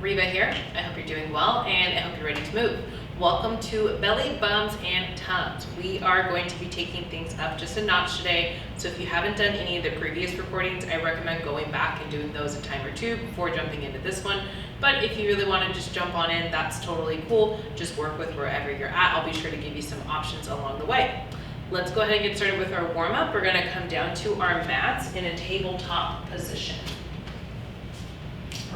Riva here. I hope you're doing well and I hope you're ready to move. Welcome to Belly, Bums, and Tums. We are going to be taking things up just a notch today. So if you haven't done any of the previous recordings, I recommend going back and doing those a time or two before jumping into this one. But if you really want to just jump on in, that's totally cool. Just work with wherever you're at. I'll be sure to give you some options along the way. Let's go ahead and get started with our warm-up. We're going to come down to our mats in a tabletop position.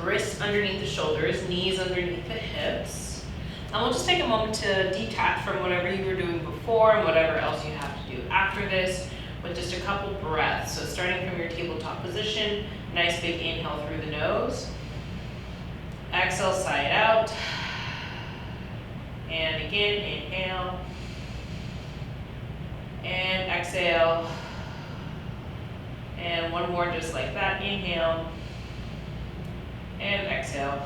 Wrists underneath the shoulders, knees underneath the hips. And we'll just take a moment to detach from whatever you were doing before and whatever else you have to do after this with just a couple breaths. So starting from your tabletop position, nice big inhale through the nose. Exhale, side out. And again, inhale. And exhale. And one more just like that, inhale. And exhale.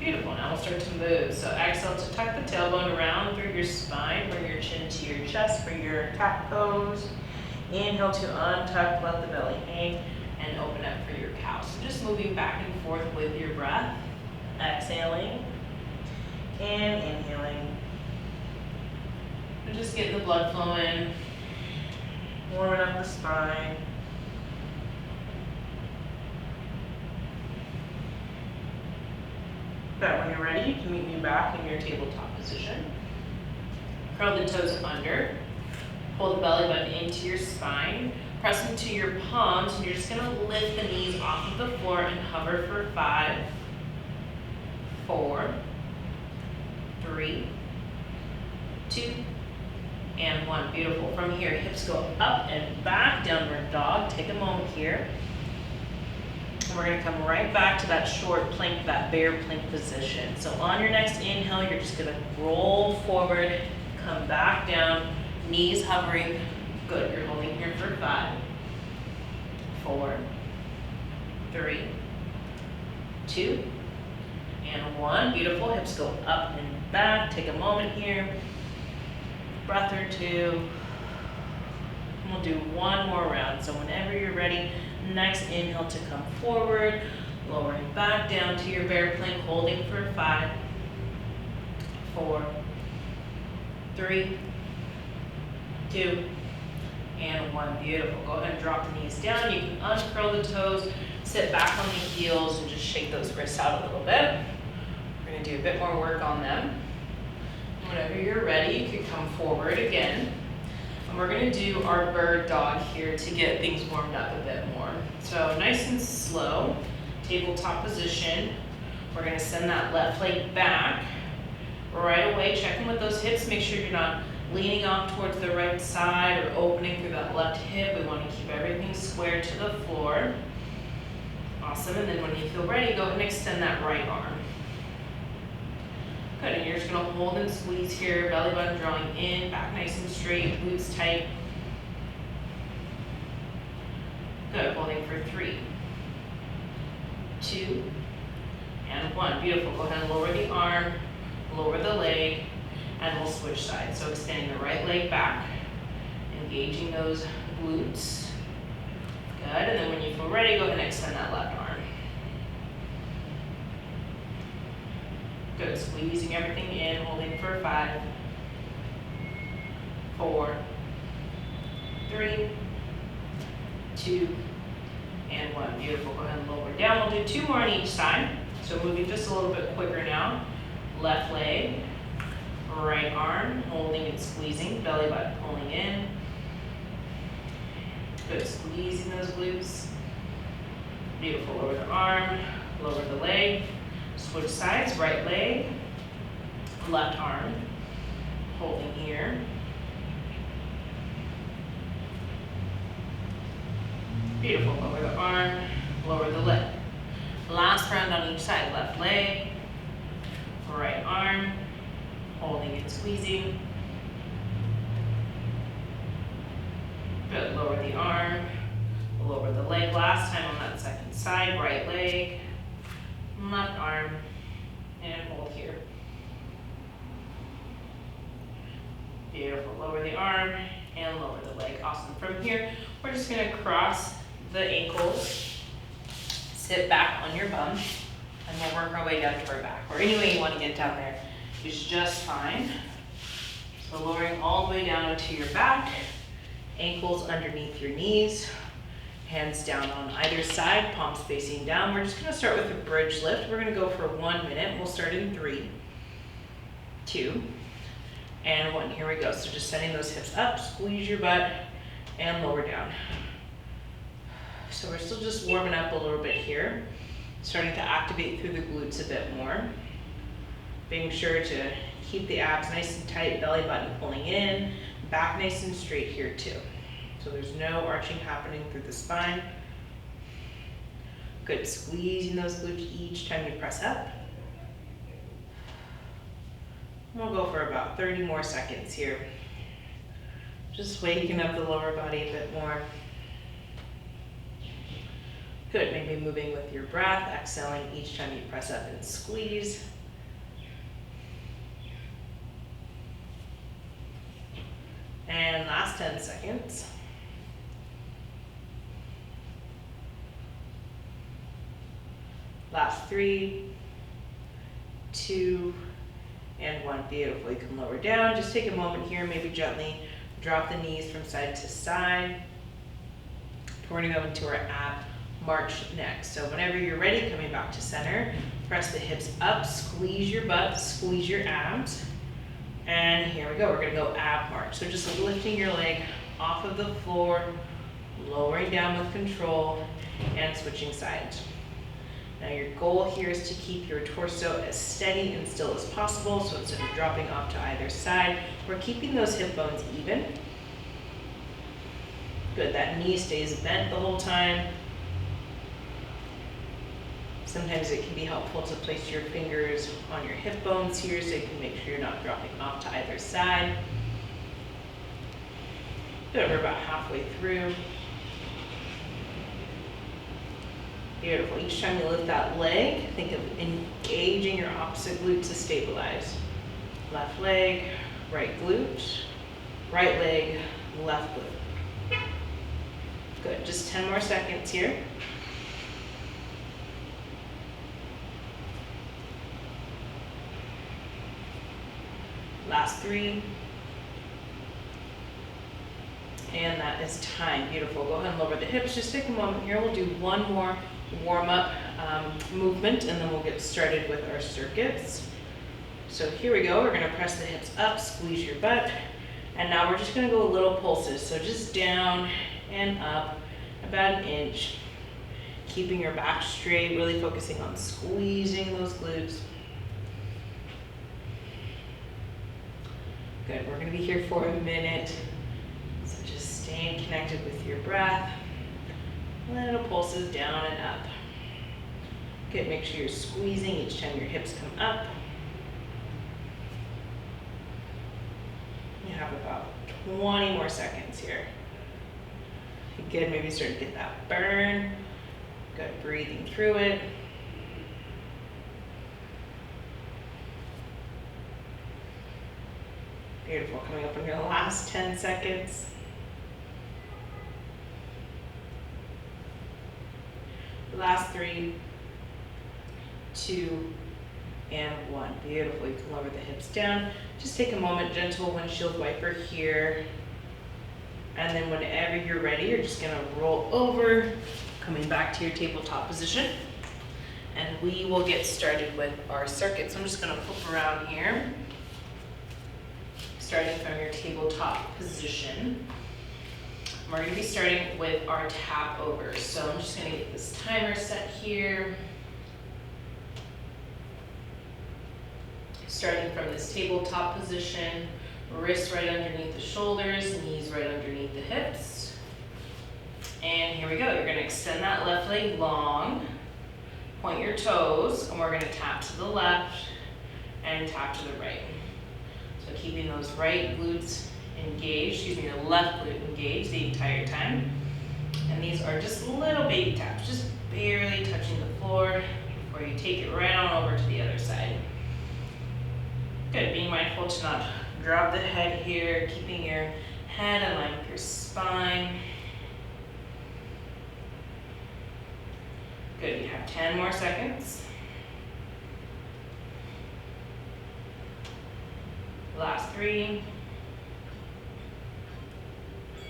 Beautiful, now we'll start to move. So exhale to tuck the tailbone around through your spine, bring your chin to your chest for your cat pose. Inhale to untuck, let the belly hang, and open up for your cow. So just moving back and forth with your breath. Exhaling, and inhaling. And just getting the blood flowing, warming up the spine. But when you're ready, you can meet me back in your tabletop position. Curl the toes under. Pull the belly button into your spine. Press into your palms, and you're just going to lift the knees off of the floor and hover for 5, 4, 3, 2, and 1. Beautiful. From here, hips go up and back, downward dog. Take a moment here. And we're going to come right back to that short plank, that bear plank position. So on your next inhale, you're just going to roll forward, come back down, knees hovering. Good. You're holding here for 5, 4, 3, 2, and 1. Beautiful. Hips go up and back. Take a moment here. Breath or two. And we'll do one more round. So whenever you're ready, next inhale to come forward, lowering back down to your bear plank, holding for 5, 4, 3, 2, and 1. Beautiful. Go ahead and drop the knees down. You can uncurl the toes, sit back on the heels, and just shake those wrists out a little bit. We're going to do a bit more work on them. Whenever you're ready, you can come forward again. And we're going to do our bird dog here to get things warmed up a bit more. So nice and slow, tabletop position. We're going to send that left leg back. Right away, check in with those hips. Make sure you're not leaning off towards the right side or opening through that left hip. We want to keep everything square to the floor. Awesome. And then when you feel ready, go ahead and extend that right arm. Good, and you're just going to hold and squeeze here, belly button drawing in, back nice and straight, glutes tight. Good, holding for 3, 2, and 1. Beautiful. Go ahead and lower the arm, lower the leg, and we'll switch sides. So extending the right leg back, engaging those glutes. Good, and then when you feel ready, go ahead and extend that left arm. Good, squeezing everything in, holding for 5, 4, 3, 2, and 1. Beautiful. Go ahead and lower down. We'll do 2 more on each side. So moving just a little bit quicker now. Left leg, right arm, holding and squeezing, belly button pulling in. Good, squeezing those glutes. Beautiful. Lower the arm, lower the leg. Switch sides, right leg, left arm, holding here. Beautiful, lower the arm, lower the leg. Last round on each side, left leg, right arm, holding and squeezing. Good, lower the arm, lower the leg. Last time on that second side, right leg, left arm, and hold here. Beautiful. Lower the arm and lower the leg. Awesome. From here, we're just going to cross the ankles, sit back on your bum, And we'll work our way down to our back, or any way you want to get down there is just fine. So lowering all the way down into your back, ankles underneath your knees, hands down on either side, palms facing down. We're just gonna start with a bridge lift. We're gonna go for 1 minute. We'll start in 3, 2, and 1. Here we go. So just sending those hips up, squeeze your butt, and lower down. So we're still just warming up a little bit here, starting to activate through the glutes a bit more. Being sure to keep the abs nice and tight, belly button pulling in, back nice and straight here too. So there's no arching happening through the spine. Good, squeezing those glutes each time you press up. We'll go for about 30 more seconds here. Just waking up the lower body a bit more. Good, maybe moving with your breath, exhaling each time you press up and squeeze. And last 10 seconds. Last 3, 2, and 1. Beautiful. You can lower down. Just take a moment here, maybe gently drop the knees from side to side. We're going to go into our ab march next. So whenever you're ready, coming back to center, press the hips up, squeeze your butt, squeeze your abs. And here we go. We're going to go ab march. So just lifting your leg off of the floor, lowering down with control, and switching sides. Now your goal here is to keep your torso as steady and still as possible. So instead of dropping off to either side, we're keeping those hip bones even. Good, that knee stays bent the whole time. Sometimes it can be helpful to place your fingers on your hip bones here so you can make sure you're not dropping off to either side. Good, we're about halfway through. Beautiful. Each time you lift that leg, think of engaging your opposite glute to stabilize. Left leg, right glute, right leg, left glute. Good, just 10 more seconds here. Last 3. And that is time. Beautiful. Go ahead and lower the hips. Just take a moment here. We'll do one more warm-up movement, and then we'll get started with our circuits. So here we go. We're going to press the hips up, squeeze your butt, and now we're just going to go little pulses. So just down and up, about 1 inch. Keeping your back straight, really focusing on squeezing those glutes. Good. We're going to be here for a minute. So just staying connected with your breath. Little pulses down and up. Good. Make sure you're squeezing each time your hips come up. You have about 20 more seconds here. Good. Maybe start to get that burn. Good. Breathing through it. Beautiful. Coming up in your last 10 seconds. Last 3, 2, and 1. Beautiful. You can lower the hips down. Just take a moment, gentle windshield wiper here. And then whenever you're ready, you're just going to roll over, coming back to your tabletop position. And we will get started with our circuit. So I'm just going to flip around here. Starting from your tabletop position. We're going to be starting with our tap over. So I'm just going to get this timer set here. Starting from this tabletop position, wrists right underneath the shoulders, knees right underneath the hips. And here we go. You're going to extend that left leg long, point your toes, and we're going to tap to the left and tap to the right. So keeping those right glutes engaged, the left glute engaged the entire time. And these are just little baby taps, just barely touching the floor before you take it right on over to the other side. Good, being mindful to not drop the head here, keeping your head in line with your spine. Good, you have 10 more seconds. 3.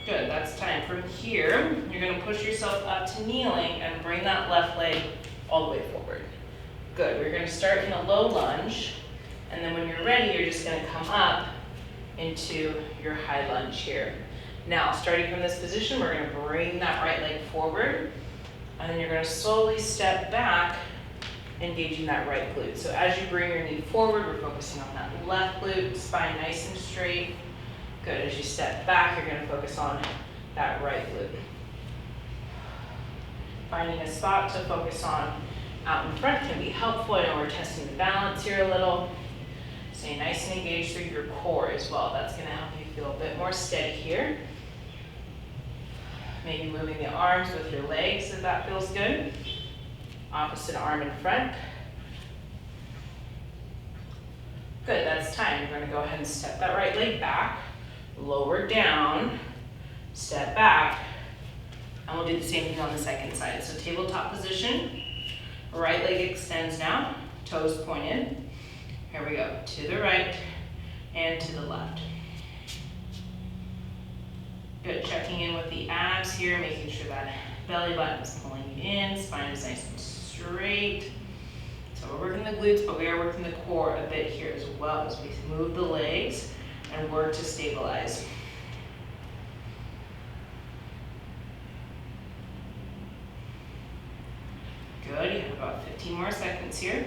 Good, that's time. From here, you're gonna push yourself up to kneeling and bring that left leg all the way forward. Good, we're gonna start in a low lunge, and then when you're ready, you're just gonna come up into your high lunge here. Now, starting from this position, we're gonna bring that right leg forward, and then you're gonna slowly step back, engaging that right glute. So as you bring your knee forward, we're focusing on that left glute, spine nice and straight. Good, as you step back, you're gonna focus on that right glute. Finding a spot to focus on out in front can be helpful. I know we're testing the balance here a little. Stay nice and engaged through your core as well. That's gonna help you feel a bit more steady here. Maybe moving the arms with your legs if that feels good. Opposite arm in front. Good, that's time. You're gonna go ahead and step that right leg back, lower down, step back, and we'll do the same thing on the second side. So tabletop position, right leg extends now, toes pointed. Here we go, to the right and to the left. Good, checking in with the abs here, making sure that belly button is pulling you in, spine is nice and straight. So we're working the glutes, but we are working the core a bit here as well as we move the legs and work to stabilize. Good, you have about 15 more seconds here.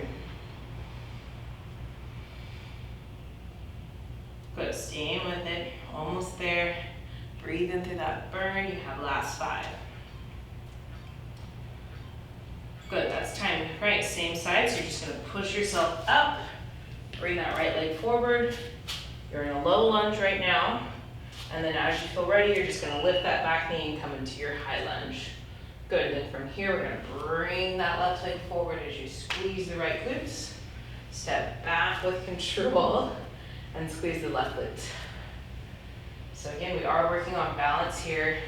Good, staying with it, almost there. Breathe in through that burn, you have last 5. Good, that's time. Right, same side, so you're just gonna push yourself up, bring that right leg forward. You're in a low lunge right now, and then as you feel ready, you're just gonna lift that back knee and come into your high lunge. Good, and then from here, we're gonna bring that left leg forward as you squeeze the right glutes. Step back with control and squeeze the left glutes. So again, we are working on balance here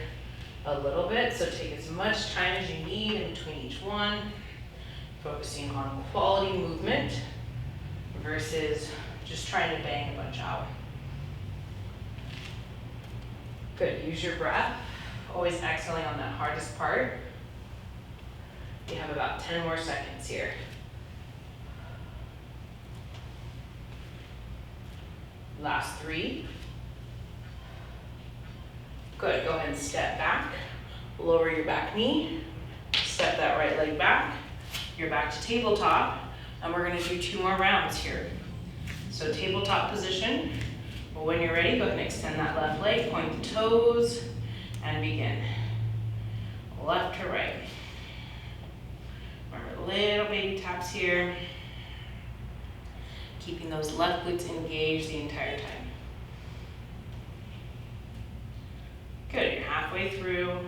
a little bit, so take as much time as you need in between each one, focusing on quality movement versus just trying to bang a bunch out. Good, use your breath, always exhaling on that hardest part. You have about 10 more seconds here. Last 3. Good, go ahead and step back, lower your back knee, step that right leg back, you're back to tabletop, and we're gonna do 2 more rounds here. So tabletop position, well, when you're ready, go ahead and extend that left leg, point the toes, and begin. Left to right. Remember, little baby taps here, keeping those left glutes engaged the entire time. Good, you're halfway through.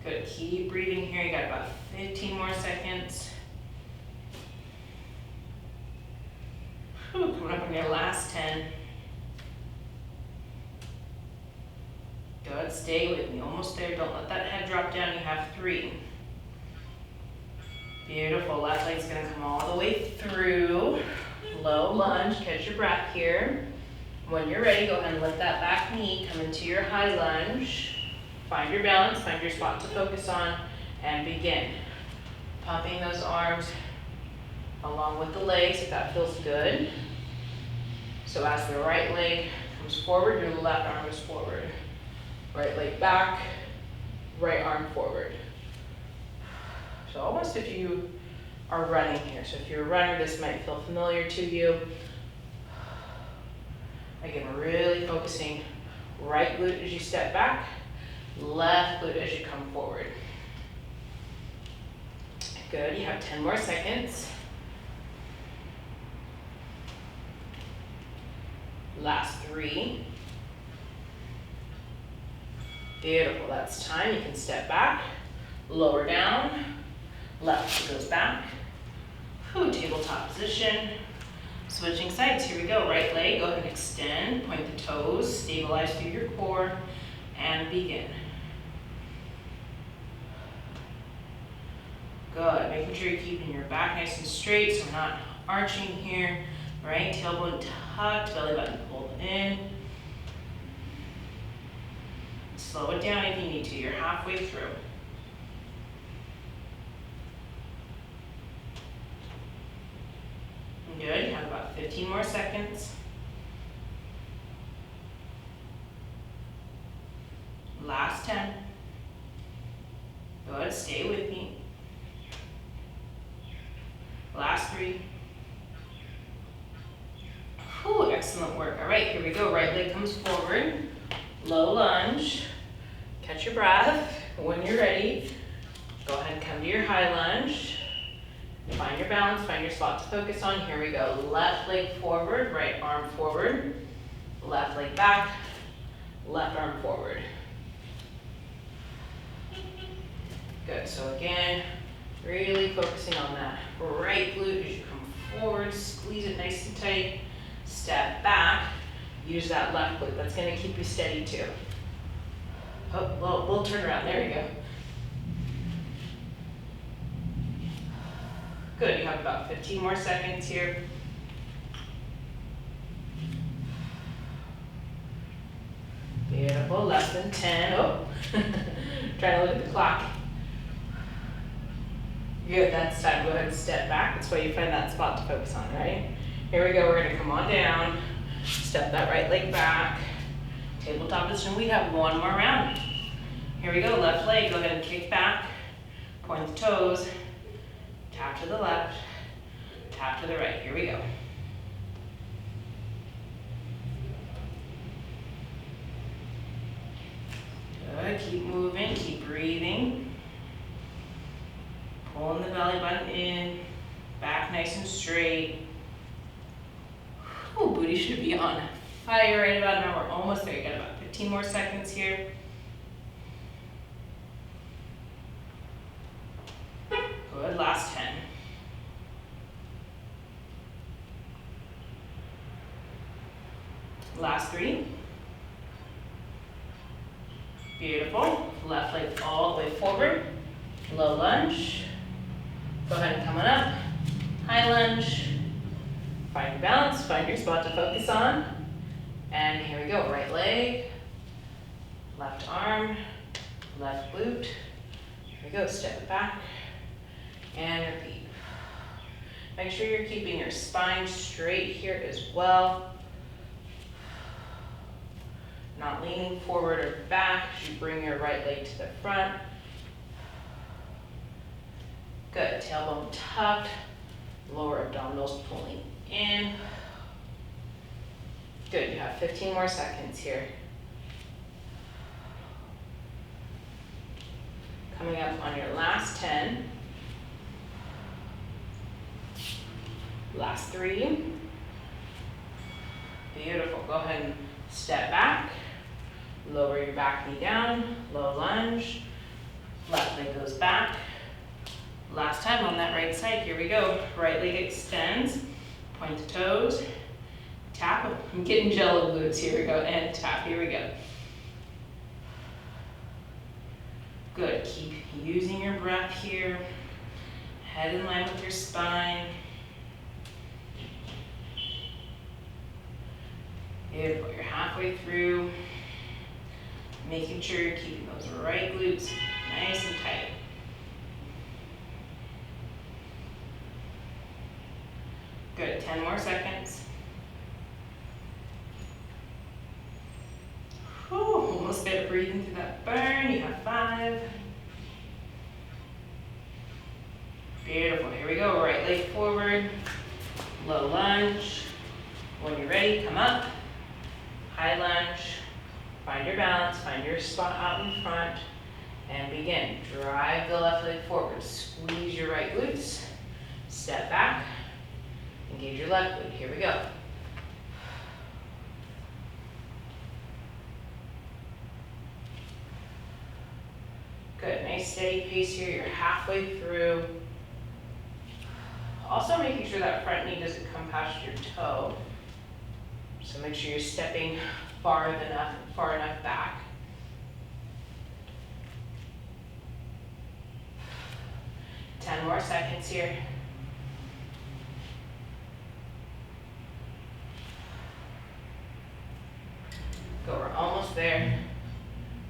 Good, keep breathing here. You got about 15 more seconds. Whew, coming up on your last 10. Good, stay with me, almost there. Don't let that head drop down. You have 3. Beautiful, left leg's gonna come all the way through. Low lunge, catch your breath here. When you're ready, go ahead and lift that back knee, come into your high lunge. Find your balance, find your spot to focus on, and begin. Pumping those arms along with the legs if that feels good. So as the right leg comes forward, your left arm is forward. Right leg back, right arm forward. So almost if you are running here. So if you're a runner, this might feel familiar to you. Again, we're really focusing right glute as you step back, left glute as you come forward. Good, you have 10 more seconds. Last 3. Beautiful, that's time. You can step back, lower down, left goes back. Whew, tabletop position. Switching sides, here we go. Right leg, go ahead and extend, point the toes, stabilize through your core, and begin. Good, making sure you're keeping your back nice and straight so we're not arching here. Right, tailbone tucked, belly button pulled in. Slow it down if you need to, you're halfway through. Good, you have about 15 more seconds. Last 10. Good, stay with me. Last 3. Whew, excellent work. All right, here we go. Right leg comes forward. Low lunge. Catch your breath. When you're ready, go ahead and come to your high lunge. Find your balance, find your spot to focus on. Here we go. Left leg forward, right arm forward. Left leg back, left arm forward. Good, so again, really focusing on that right glute as you come forward. Squeeze it nice and tight. Step back. Use that left glute. That's going to keep you steady too. Oh, we'll turn around. There you go. Good, you have about 15 more seconds here. Beautiful, less than 10. Oh, trying to look at the clock. Good, that's time. Go ahead and step back. That's why you find that spot to focus on, right? Here we go, we're gonna come on down. Step that right leg back. Tabletop position, we have one more round. Here we go, left leg, go ahead and kick back. Point the toes. Tap to the left, tap to the right. Here we go. Good, keep moving, keep breathing. Pulling the belly button in, back nice and straight. Ooh, booty should be on fire right about now. We're almost there. You got about 15 more seconds here. Good, last 10. Last 3. Beautiful. Left leg all the way forward. Low lunge. Go ahead and come on up. High lunge. Find your balance, find your spot to focus on. And here we go. Right leg, left arm, left glute. Here we go. Step it back. And repeat. Make sure you're keeping your spine straight here as well. Not leaning forward or back as you bring your right leg to the front. Good, tailbone tucked, lower abdominals pulling in. Good, you have 15 more seconds here. Coming up on your last 10. Last 3. Beautiful, go ahead and step back. Lower your back knee down, low lunge. Left leg goes back. Last time on that right side, here we go. Right leg extends, point the toes, tap. I'm getting jello glutes, here we go, and tap, here we go. Good, keep using your breath here. Head in line with your spine. Beautiful, you're halfway through. Making sure you're keeping those right glutes nice and tight. Good, 10 more seconds. Whew, almost better breathing through that burn. You have 5. Beautiful, here we go. Right leg forward, low lunge. When you're ready, come up. High lunge. Find your balance, find your spot out in front, and begin. Drive the left leg forward. Squeeze your right glutes. Step back. Engage your left glute. Here we go. Good, nice steady pace here. You're halfway through. Also making sure that front knee doesn't come past your toe. So make sure you're stepping far enough back. 10 more seconds here. Go, we're almost there.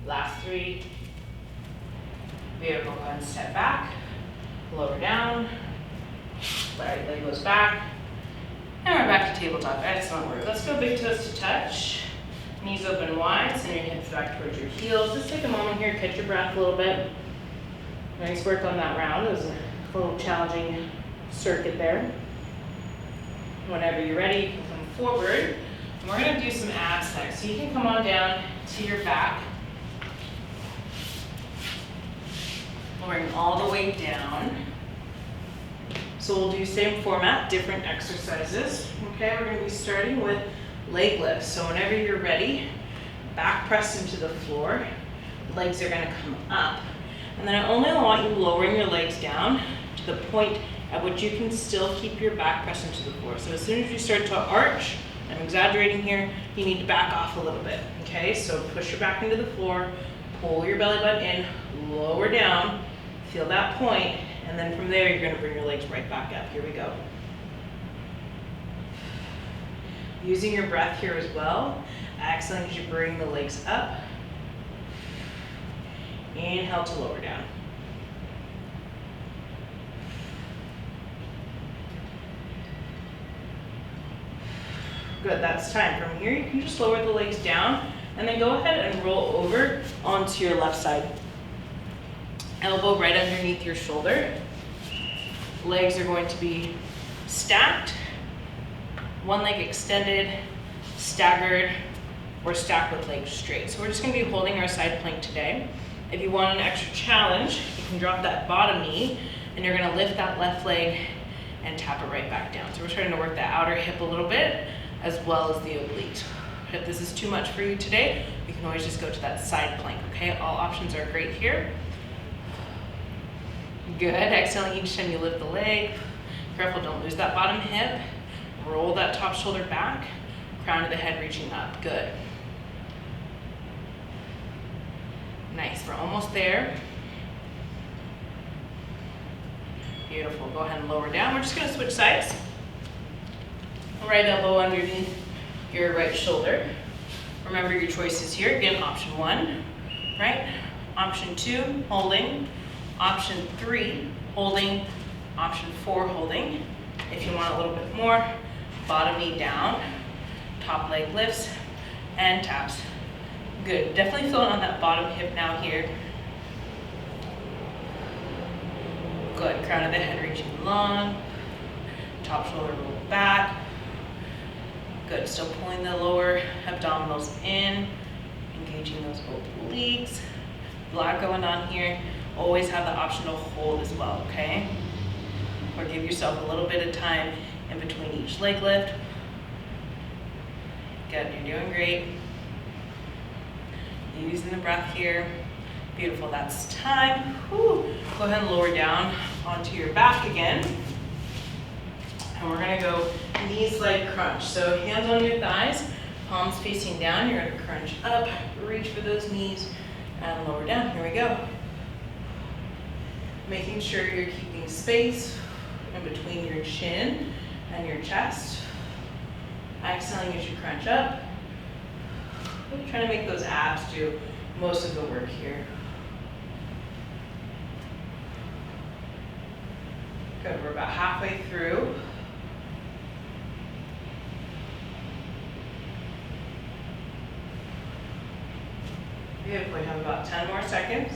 Last 3. Beautiful, go ahead and step back, lower down, right leg goes back, and we're back to tabletop. Excellent work. Let's go big toes to touch. Knees open wide, send your hips back towards your heels. Just take a moment here, catch your breath a little bit. Nice work on that round. It was a little challenging circuit there. Whenever you're ready, you can come forward. And we're gonna do some abs next. So you can come on down to your back. Lowering all the way down. So we'll do same format, different exercises. Okay, we're gonna be starting with leg lifts. So whenever you're ready, back press into the floor. Legs are gonna come up. And then I only want you lowering your legs down to the point at which you can still keep your back pressed into the floor. So as soon as you start to arch, I'm exaggerating here, you need to back off a little bit. Okay, so push your back into the floor, pull your belly button in, lower down, feel that point, and then from there, you're gonna bring your legs right back up. Here we go. Using your breath here as well. Exhaling as you bring the legs up. Inhale to lower down. Good, that's time. From here, you can just lower the legs down and then go ahead and roll over onto your left side. Elbow right underneath your shoulder. Legs are going to be stacked, one leg extended, staggered, or stacked with legs straight. So we're just gonna be holding our side plank today. If you want an extra challenge, you can drop that bottom knee and you're gonna lift that left leg and tap it right back down. So we're starting to work that outer hip a little bit as well as the oblique. If this is too much for you today, you can always just go to that side plank, okay? All options are great here. Good, exhaling each time you lift the leg. Careful, don't lose that bottom hip. Roll that top shoulder back, crown of the head reaching up, good. Nice, we're almost there. Beautiful, go ahead and lower down. We're just gonna switch sides. Right elbow underneath your right shoulder. Remember your choices here. Again, option 1, right? Option 2, holding. Option 3, holding. Option 4, holding. If you want a little bit more, bottom knee down, top leg lifts, and taps. Good, definitely feel it on that bottom hip now here. Good, crown of the head reaching long, top shoulder roll back. Good, still pulling the lower abdominals in, engaging those obliques. A lot going on here. Always have the option to hold as well, okay? Or give yourself a little bit of time in between each leg lift. Good, you're doing great. Using the breath here. Beautiful, that's time. Whew. Go ahead and lower down onto your back again. And we're gonna go knees leg crunch. So hands on your thighs, palms facing down. You're gonna crunch up, reach for those knees, and lower down. Here we go. Making sure you're keeping space in between your chin and your chest. Exhaling as you crunch up. Really trying to make those abs do most of the work here. Good, we're about halfway through. Beautiful, we have about 10 more seconds.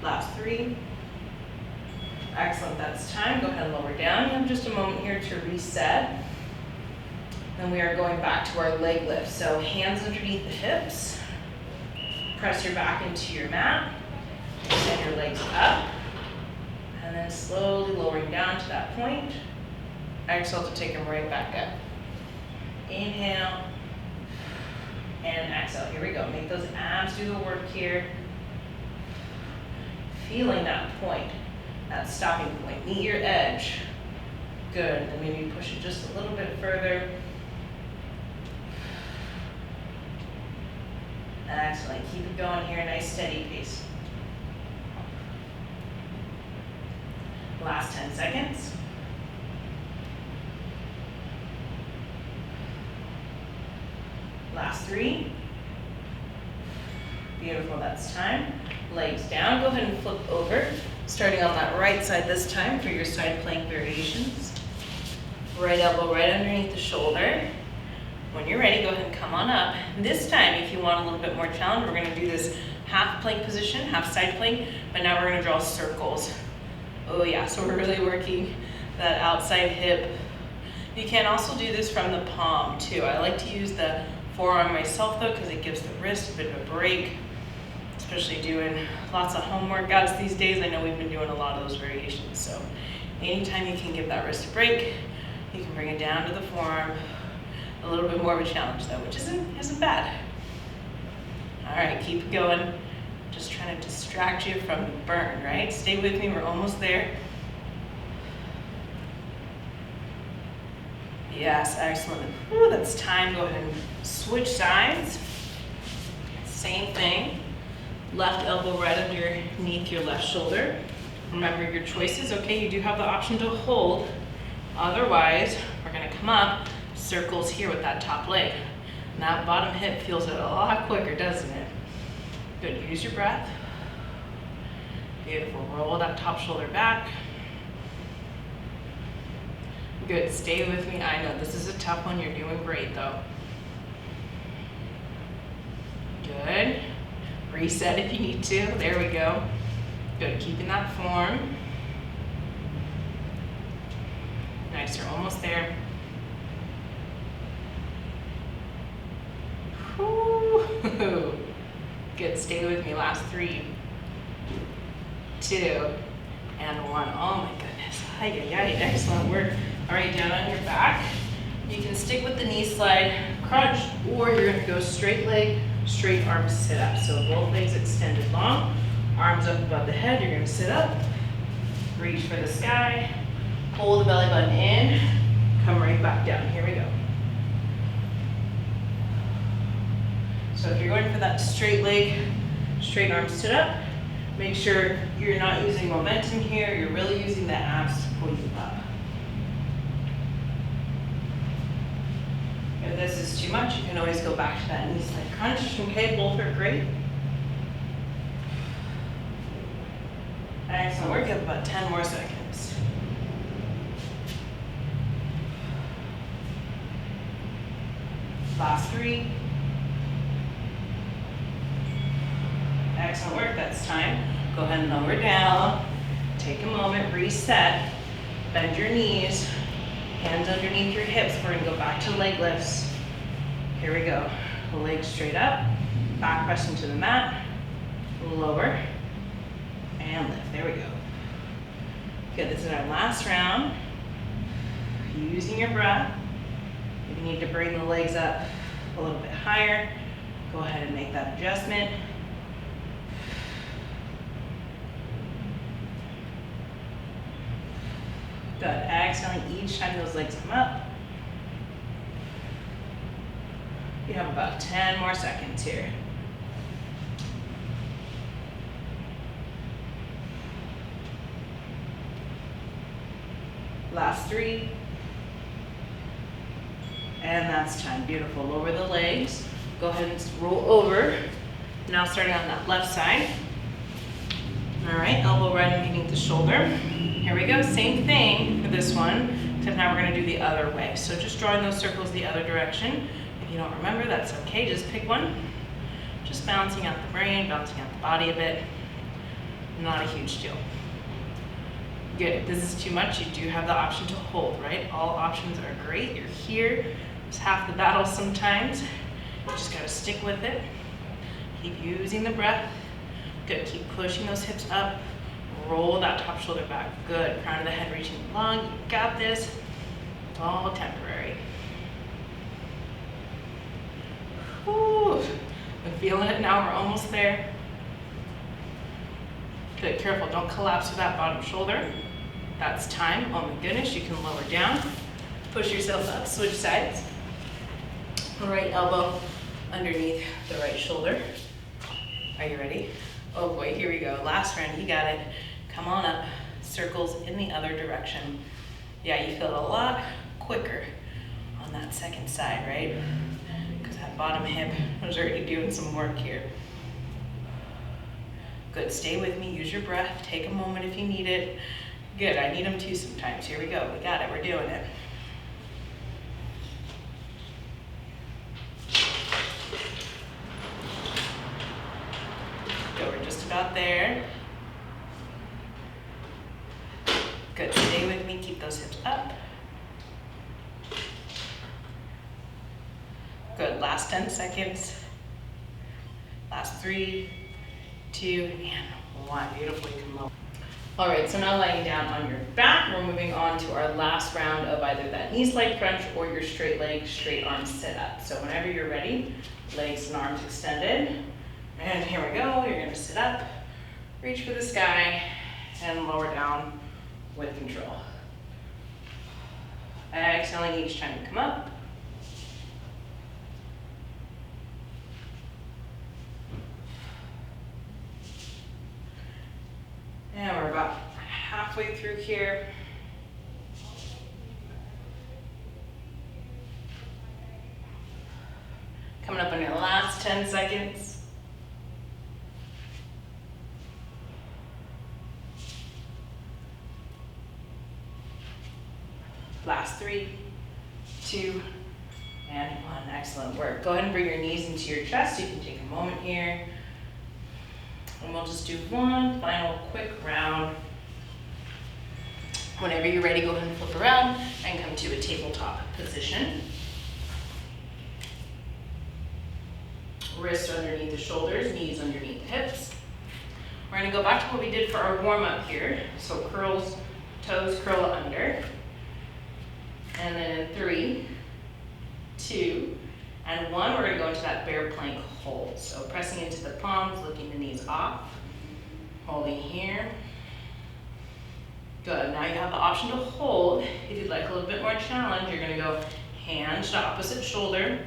Last 3. Excellent, that's time. Go ahead and lower down. You have just a moment here to reset. Then we are going back to our leg lift. So hands underneath the hips. Press your back into your mat. Send your legs up. And then slowly lowering down to that point. Exhale to take them right back up. Inhale. And exhale. Here we go. Make those abs do the work here. Feeling that point, that stopping point. Meet your edge. Good. Then maybe push it just a little bit further. Excellent. Keep it going here, nice steady pace. Last 10 seconds. Last 3. Beautiful, that's time. Legs down, go ahead and flip over. Starting on that right side this time for your side plank variations. Right elbow right underneath the shoulder. When you're ready, go ahead and come on up. This time, if you want a little bit more challenge, we're gonna do this half plank position, half side plank, but now we're gonna draw circles. Oh yeah, so we're really working that outside hip. You can also do this from the palm too. I like to use the forearm myself though, because it gives the wrist a bit of a break, especially doing lots of home workouts these days. I know we've been doing a lot of those variations, so anytime you can give that wrist a break, you can bring it down to the forearm. A little bit more of a challenge though, which isn't bad. All right, keep going. Just trying to distract you from the burn, right? Stay with me, we're almost there. Yes, excellent. Whew, that's time. Go ahead and switch sides. Same thing. Left elbow right underneath your left shoulder. Remember your choices, okay? You do have the option to hold. Otherwise, we're gonna come up, circles here with that top leg. And that bottom hip feels it a lot quicker, doesn't it? Good, use your breath. Beautiful, roll that top shoulder back. Good, stay with me. I know this is a tough one, you're doing great though. Good, reset if you need to, there we go. Good, keeping that form. Nice, you're almost there. Whew. Good, stay with me, last 3, 2, and 1. Oh my goodness, excellent work. All right, down on your back. You can stick with the knee slide, crunch, or you're gonna go straight leg, straight arm sit up. So both legs extended long, arms up above the head, you're gonna sit up, reach for the sky, pull the belly button in, come right back down, here we go. So if you're going for that straight leg, straight arm sit up, make sure you're not using momentum here, you're really using the abs to pull you up. If this is too much, you can always go back to that knee slide crunch. Okay, both are great. Excellent work, you have about 10 more seconds. Last 3. Excellent work, that's time. Go ahead and lower down. Take a moment, reset. Bend your knees. Hands underneath your hips. We're gonna go back to leg lifts. Here we go. Legs straight up. Back press into the mat. Lower. And lift. There we go. Good, this is our last round. Using your breath. If you need to bring the legs up a little bit higher, go ahead and make that adjustment. Good, exhaling each time those legs come up. You have about 10 more seconds here. Last 3. And that's time, beautiful. Lower the legs. Go ahead and roll over. Now starting on that left side. All right, elbow right underneath the shoulder. Here we go, same thing for this one, except now we're gonna do the other way. So just drawing those circles the other direction. If you don't remember, that's okay, just pick one. Just balancing out the brain, balancing out the body a bit. Not a huge deal. Good, if this is too much, you do have the option to hold, right? All options are great, you're here. It's half the battle sometimes. You just gotta stick with it. Keep using the breath. Good, keep pushing those hips up. Roll that top shoulder back. Good, crown of the head reaching long. You got this. It's all temporary. Whew. I'm feeling it now, we're almost there. Good, careful, don't collapse with that bottom shoulder. That's time, oh my goodness, you can lower down. Push yourself up, switch sides. Right elbow underneath the right shoulder. Are you ready? Oh boy, here we go. Last round, you got it. Come on up, circles in the other direction. Yeah, you feel it a lot quicker on that second side, right? Because that bottom hip was already doing some work here. Good, stay with me, use your breath, take a moment if you need it. Good, I need them too sometimes. Here we go, we got it, we're doing it. Good, we're just about there. Good, stay with me, keep those hips up. Good, last 10 seconds. Last 3, 2, and 1. Beautifully, come on. All right, so now lying down on your back, we're moving on to our last round of either that knee slide crunch or your straight leg, straight arm sit up. So whenever you're ready, legs and arms extended. And here we go, you're gonna sit up, reach for the sky, and lower down with control. Exhaling each time you come up. And we're about halfway through here. Coming up on your last 10 seconds. Last 3, 2, and 1. Excellent work. Go ahead and bring your knees into your chest. You can take a moment here. And we'll just do one final quick round. Whenever you're ready, go ahead and flip around and come to a tabletop position. Wrists underneath the shoulders, knees underneath the hips. We're gonna go back to what we did for our warm up here. So curls, toes curl under. And then in 3, 2, and 1, we're gonna go into that bear plank hold. So pressing into the palms, lifting the knees off, holding here. Good, now you have the option to hold. If you'd like a little bit more challenge, you're gonna go hand to opposite shoulder,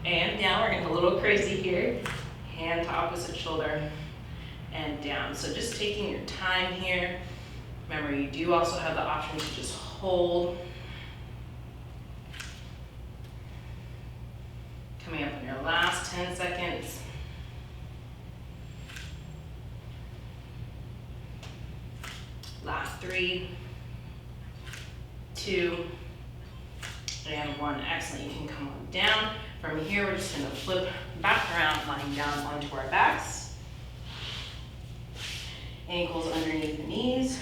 and down. We're getting a little crazy here. Hand to opposite shoulder, and down. So just taking your time here. Remember, you do also have the option to just hold. Coming up in your last 10 seconds. Last 3, 2, and 1. Excellent. You can come on down. From here, we're just going to flip back around, lying down onto our backs. Ankles underneath the knees.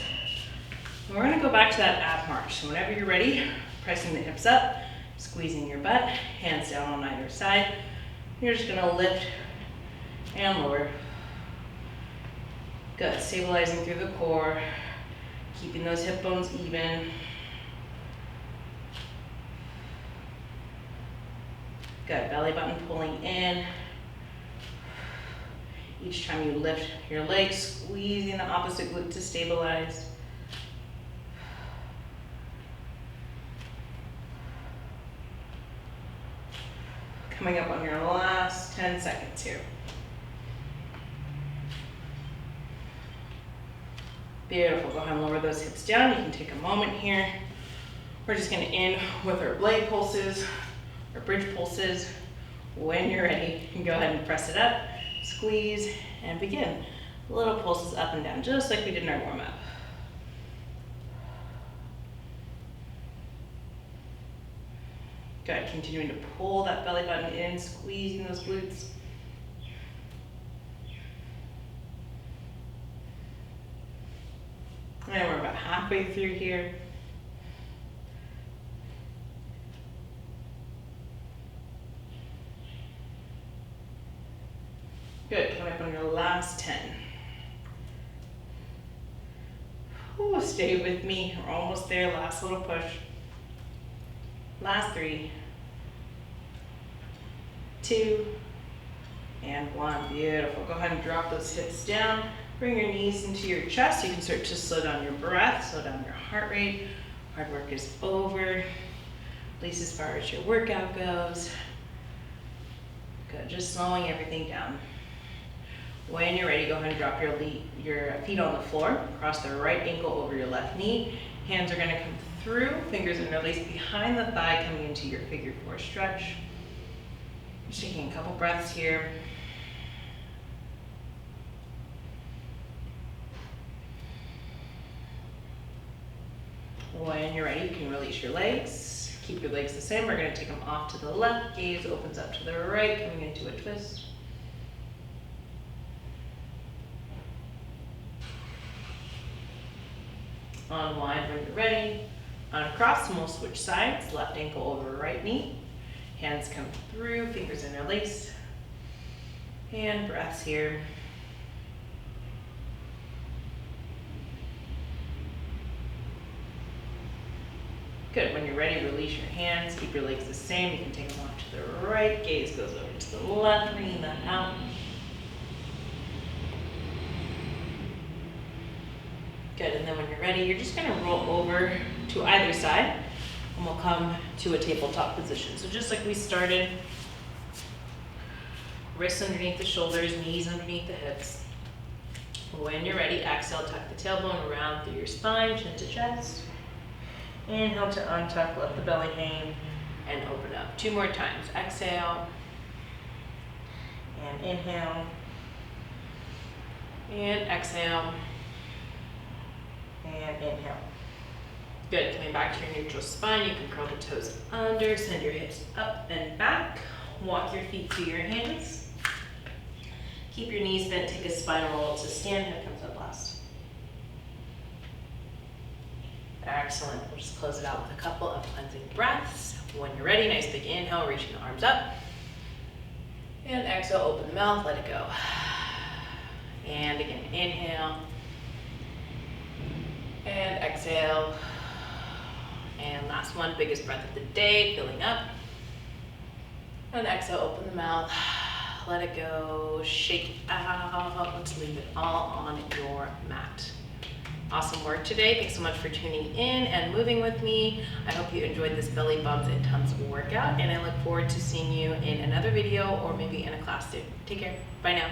And we're going to go back to that ab march. So whenever you're ready, pressing the hips up, squeezing your butt, hands down on either side. You're just gonna lift and lower. Good, stabilizing through the core, keeping those hip bones even. Good, belly button pulling in. Each time you lift your legs, squeezing the opposite glute to stabilize. Coming up on your last 10 seconds here. Beautiful, go ahead and lower those hips down. You can take a moment here. We're just gonna end with our blade pulses, or bridge pulses. When you're ready, you can go ahead and press it up, squeeze, and begin. Little pulses up and down, just like we did in our warm up. Good, continuing to pull that belly button in, squeezing those glutes. And we're about halfway through here. Good, coming up on your last 10. Ooh, stay with me, we're almost there, last little push. Last 3, 2, and 1. Beautiful. Go ahead and drop those hips down. Bring your knees into your chest. You can start to slow down your breath, slow down your heart rate. Hard work is over, at least as far as your workout goes. Good, just slowing everything down. When you're ready, go ahead and drop your feet on the floor. Cross the right ankle over your left knee. Hands are going to come through, fingers interlaced behind the thigh, coming into your figure four stretch. Just taking a couple breaths here. When you're ready, you can release your legs. Keep your legs the same. We're going to take them off to the left. Gaze opens up to the right, coming into a twist. Unwind when you're ready. Uncross, and we'll switch sides. Left ankle over right knee. Hands come through, fingers interlace. And breaths here. Good. When you're ready, release your hands. Keep your legs the same. You can take them off to the right. Gaze goes over to the left. Bringing that out. Good. And then when you're ready, you're just going to roll over to either side, and we'll come to a tabletop position. So just like we started, wrists underneath the shoulders, knees underneath the hips. When you're ready, exhale, tuck the tailbone around through your spine, chin to chest. Inhale to untuck, let the belly hang, and open up. 2 more times. Exhale, and inhale, and exhale, and inhale. Good. Coming back to your neutral spine, you can curl the toes under, send your hips up and back. Walk your feet to your hands. Keep your knees bent, take a spinal roll to stand. Here comes up last. Excellent. We'll just close it out with a couple of cleansing breaths. When you're ready, nice big inhale, reaching the arms up. And exhale, open the mouth, let it go. And again, inhale. And exhale. And last one, biggest breath of the day, filling up. And exhale, open the mouth, let it go, shake it out. Let's leave it all on your mat. Awesome work today. Thanks so much for tuning in and moving with me. I hope you enjoyed this belly bumps and Tums workout, and I look forward to seeing you in another video or maybe in a class soon. Take care. Bye now.